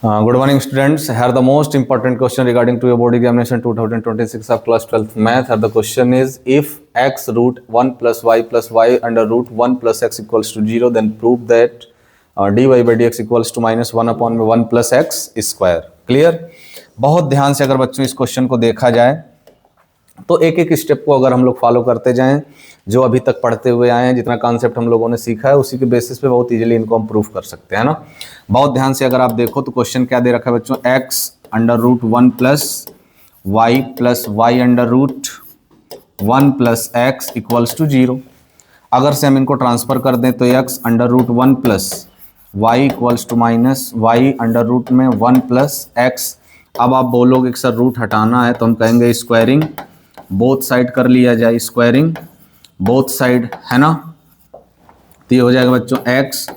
Good morning, students. Here the most important question regarding to your board examination 2026 of class 12th math. Here the question is, if x root 1 plus y under root 1 plus x equals to 0, then prove that dy by dx equals to minus 1 upon 1 plus x square. Clear? बहुत ध्यान से अगर बच्चों इस question को देखा जाए तो एक एक स्टेप को अगर हम लोग फॉलो करते जाएं, जो अभी तक पढ़ते हुए आए हैं, जितना कॉन्सेप्ट हम लोगों ने सीखा है उसी के बेसिस पे बहुत इजीली इनको हम प्रूफ कर सकते हैं ना। बहुत ध्यान से अगर आप देखो तो क्वेश्चन क्या दे रखा है बच्चों, x under root 1 plus y under root 1 plus x equals to 0। अगर से हम इनको ट्रांसफर कर दें तो x under root 1 plus y equals to minus y under root में 1 प्लस एक्स। अब आप बोलोगे कि सर रूट हटाना है, तो हम कहेंगे स्क्वायरिंग बोथ साइड कर लिया जाए, स्क्वायरिंग बोथ साइड, है ना। तो ये हो जाएगा बच्चों x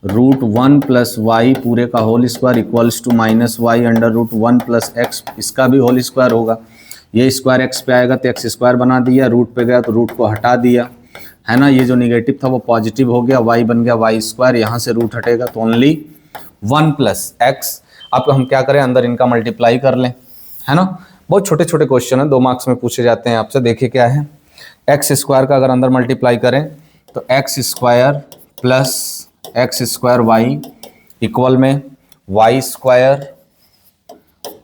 रूट 1 प्लस वाई पूरे का whole square equals to minus y under root 1 plus x, इसका भी होल स्क्वायर होगा। ये स्क्वायर x पे आएगा तो x स्क्वायर बना दिया, रूट पे गया तो रूट को हटा दिया, है ना। ये जो निगेटिव था वो पॉजिटिव हो गया, y बन गया वाई स्क्वायर, यहाँ से रूट हटेगा तो ओनली 1 प्लस एक्स। अब हम क्या करें, अंदर इनका मल्टीप्लाई कर लें, है ना। बहुत छोटे छोटे क्वेश्चन है, 2 मार्क्स में पूछे जाते हैं आपसे। देखिए क्या है, एक्स स्क्वायर का अगर अंदर मल्टीप्लाई करें तो x square plus x square y equal में y square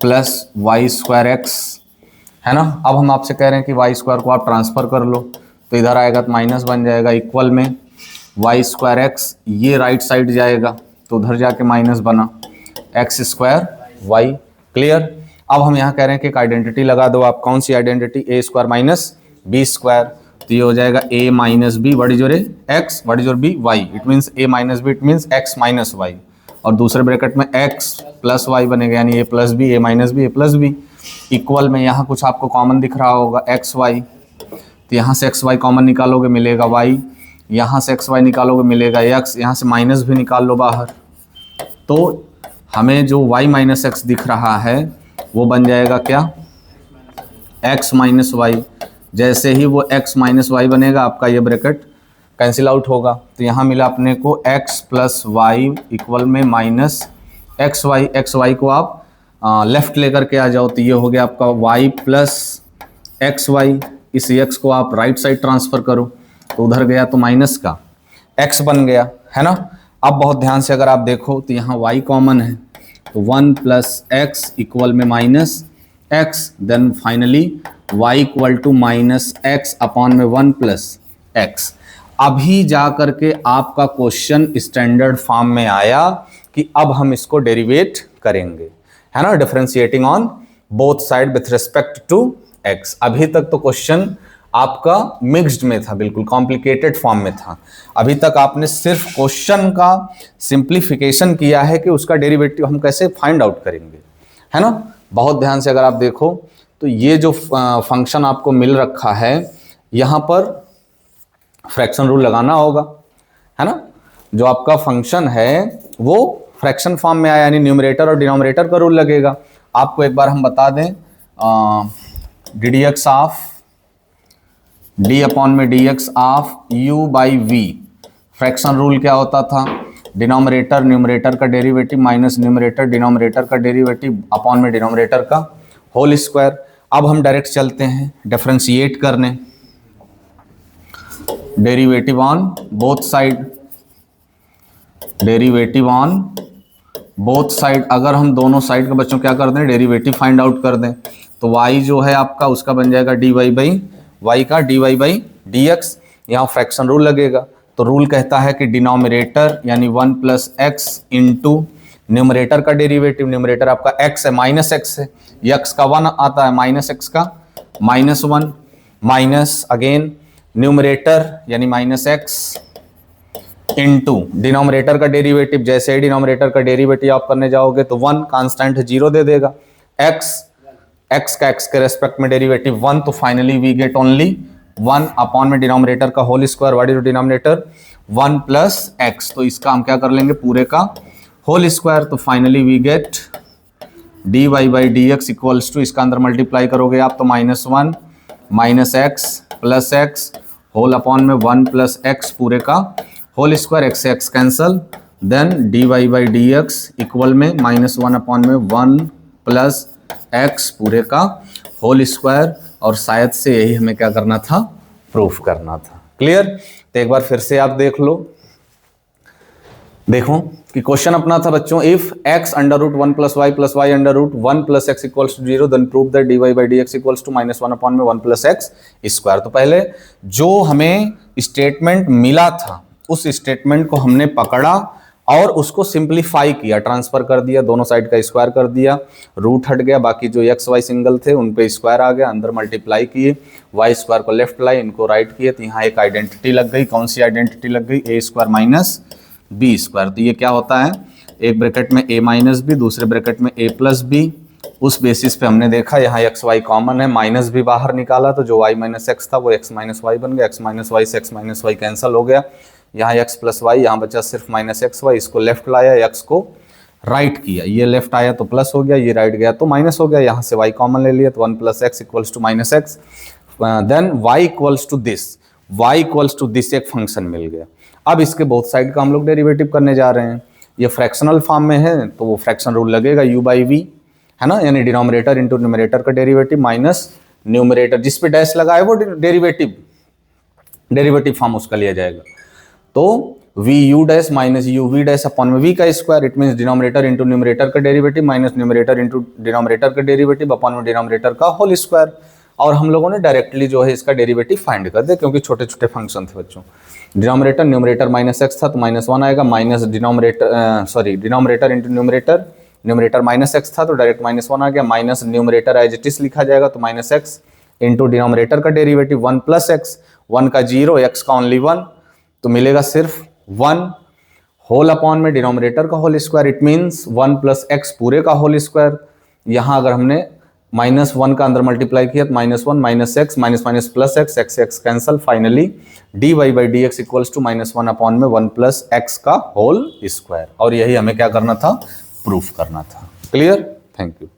plus y square x, है ना। अब हम आपसे कह रहे हैं कि वाई स्क्वायर को आप ट्रांसफर कर लो, तो इधर आएगा तो माइनस बन जाएगा, इक्वल में वाई स्क्वायर एक्स, ये राइट साइड जाएगा तो उधर जाके माइनस बना एक्स स्क्वायर वाई। क्लियर? अब हम यहाँ कह रहे हैं कि एक आइडेंटिटी लगा दो आप। कौन सी identity? A square minus b square. तो ये हो जाएगा a minus b, what is your x, what is your b, y. It means a minus b, it means x minus y, और दूसरे ब्रैकेट में एक्स प्लस वाई बनेगा, यानी a plus b, a minus b, a plus b. Equal में यहाँ कुछ आपको common दिख रहा होगा एक्स वाई, तो यहाँ से एक्स वाई कॉमन निकालोगे मिलेगा वाई, यहाँ से एक्स वाई निकालोगे मिलेगा एक्स, यहाँ से माइनस भी निकाल लो बाहर, तो हमें जो वाई माइनस एक्स दिख रहा है वो बन जाएगा क्या, x माइनस वाई। जैसे ही वो x माइनस वाई बनेगा आपका ये ब्रैकेट कैंसिल आउट होगा, तो यहाँ मिला अपने को x प्लस वाई इक्वल में माइनस एक्स वाई को आप लेफ्ट लेकर के आ जाओ, तो ये हो गया आपका y प्लस एक्स वाई। इस x को आप राइट साइड ट्रांसफर करो तो उधर गया तो माइनस का x बन गया, है ना। अब बहुत ध्यान से अगर आप देखो तो यहाँ y कॉमन है, तो 1 प्लस एक्स इक्वल में minus x, then finally y equal to minus x upon में 1 प्लस एक्स। अभी जा करके आपका क्वेश्चन स्टैंडर्ड फॉर्म में आया कि अब हम इसको डेरिवेट करेंगे, है ना, differentiating on both side with respect to x। अभी तक तो क्वेश्चन आपका मिक्स्ड में था, बिल्कुल कॉम्प्लिकेटेड फॉर्म में था। अभी तक आपने सिर्फ क्वेश्चन का सिंप्लीफिकेशन किया है कि उसका डेरिवेटिव हम कैसे फाइंड आउट करेंगे, है ना। बहुत ध्यान से अगर आप देखो तो ये जो फंक्शन आपको मिल रखा है, यहाँ पर फ्रैक्शन रूल लगाना होगा, है ना। जो आपका फंक्शन है वो फ्रैक्शन फॉर्म में आया, यानी न्यूमरेटर और डिनोमिनेटर का रूल लगेगा। आपको एक बार हम बता दें, d d x of d upon में d x of u by v, fraction rule क्या होता था, डिनोमिनेटर न्यूमरेटर का डेरिवेटिव माइनस न्यूमरेटर डिनोमिनेटर का डेरिवेटिव अपॉन में डिनोमिनेटर का होल स्क्वायर। अब हम डायरेक्ट चलते हैं डिफरेंशिएट करने, derivative on both side, derivative on both side. अगर हम दोनों साइड के बच्चों क्या कर दें, डेरिवेटिव फाइंड आउट कर दें, तो y जो है आपका उसका बन जाएगा dy बाई y का dy बाई डी एक्स। यहाँ फ्रैक्शन रूल लगेगा, तो रूल कहता है कि डिनोमिनेटर यानी 1 प्लस एक्स इंटू न्यूमरेटर का डेरिवेटिव, न्यूमरेटर आपका x है माइनस एक्स है, x का 1 आता है माइनस एक्स का माइनस 1, माइनस अगेन न्यूमरेटर यानी माइनस एक्स इंटू डिनोमिनेटर का डेरिवेटिव। जैसे ही डिनोमिनेटर का डेरिवेटिव आप करने जाओगे तो 1 कांस्टेंट 0 दे देगा, x का x के रेस्पेक्ट में डेरिवेटिव 1, तो finally we get only 1 upon में डिनोमिनेटर का whole square, what is denominator 1 plus x. तो इसका हम क्या कर लेंगे, पूरे का होल स्क्वायर, तो finally we get d y by d x equals to, इसका अंदर मल्टीप्लाई करोगे आप तो minus 1 minus x plus x whole upon में 1 प्लस एक्स पूरे का होल स्क्वायर, एक्स से x cancel, then D y by d x equal में -1 में 1 प्लस एक्स पूरे का होल स्क्वायर, और शायद से यही हमें क्या करना था, प्रूफ करना था। क्लियर? तो एक बार फिर से आप देख लो, देखो कि क्वेश्चन अपना था बच्चों, if x under root 1 plus y under root 1 plus x equals to 0 then prove that d y by d x equals to -1 में 1 प्लस एक्स स्क्वायर। तो पहले जो हमें स्टेटमेंट मिला था उस स्टेटमेंट को हमने पकड़ा और उसको सिंप्लीफाई किया, ट्रांसफर कर दिया, दोनों साइड का स्क्वायर कर दिया, रूट हट गया, बाकी जो एक्स वाई सिंगल थे उन पे स्क्वायर आ गया, अंदर मल्टीप्लाई किए, वाई स्क्वायर को लेफ्ट लाई, इनको राइट किए, तो यहाँ एक आइडेंटिटी लग गई। कौन सी आइडेंटिटी लग गई? ए स्क्वायर माइनस बी स्क्वायर। तो ये क्या होता है, एक ब्रैकेट में a माइनस बी, दूसरे ब्रैकेट में a प्लस बी। उस बेसिस पे हमने देखा यहाँ एक्स वाई कॉमन है, माइनस भी बाहर निकाला, तो जो y माइनस एक्स था वो x माइनस वाई बन गया, x माइनस वाई से x माइनस वाई कैंसिल हो गया, यहाँ x प्लस वाई, यहाँ बचा सिर्फ माइनस एक्स वाई, इसको लेफ्ट लाया, x को राइट किया, ये लेफ्ट आया तो प्लस हो गया, ये राइट गया तो माइनस हो गया, यहाँ से y कॉमन ले लिया तो 1 plus x equals to minus x, then y equals to this एक फंक्शन मिल गया। अब इसके बोथ साइड का हम लोग डेरिवेटिव करने जा रहे हैं, ये फ्रैक्शनल फॉर्म में है तो वो फ्रैक्शन रूल लगेगा u बाई वी, है ना, यानी डिनोमिनेटर इंटू न्यूमरेटर का डेरिवेटिव माइनस न्यूमरेटर जिस पे डैश लगा है वो डेरिवेटिव फॉर्म उसका लिया जाएगा। तो v u dash minus u v dash upon में वी का square, it means denominator into numerator का derivative minus numerator into denominator का डेरिवेटिव अपॉन में डिनोमिनेटर का होल स्क्वायर। और हम लोगों ने डायरेक्टली जो है इसका डेरिवेटिव फाइंड कर दिया क्योंकि छोटे छोटे फंक्शन थे बच्चों। डिनोमिनेटर न्यूमरेटर माइनस एक्स था तो -1 आएगा, minus denominator into numerator minus x था तो डायरेक्ट -1 आ गया, minus numerator as it is लिखा जाएगा तो माइनस एक्स इंटू डिनोमिनेटर का डेरिवेटिव 1 प्लस एक्स, 1 का 0, एक्स का ओनली 1, तो मिलेगा सिर्फ 1 होल अपॉन में डिनोमिनेटर का whole square, it means 1 plus x पूरे का होल स्क्वायर। यहाँ अगर हमने -1 का अंदर मल्टीप्लाई किया तो -1 minus x minus minus plus x, x x cancel, finally d y by d x equals to -1 upon में 1 प्लस एक्स का होल स्क्वायर। और यही हमें क्या करना था, प्रूफ करना था। क्लियर? Thank you.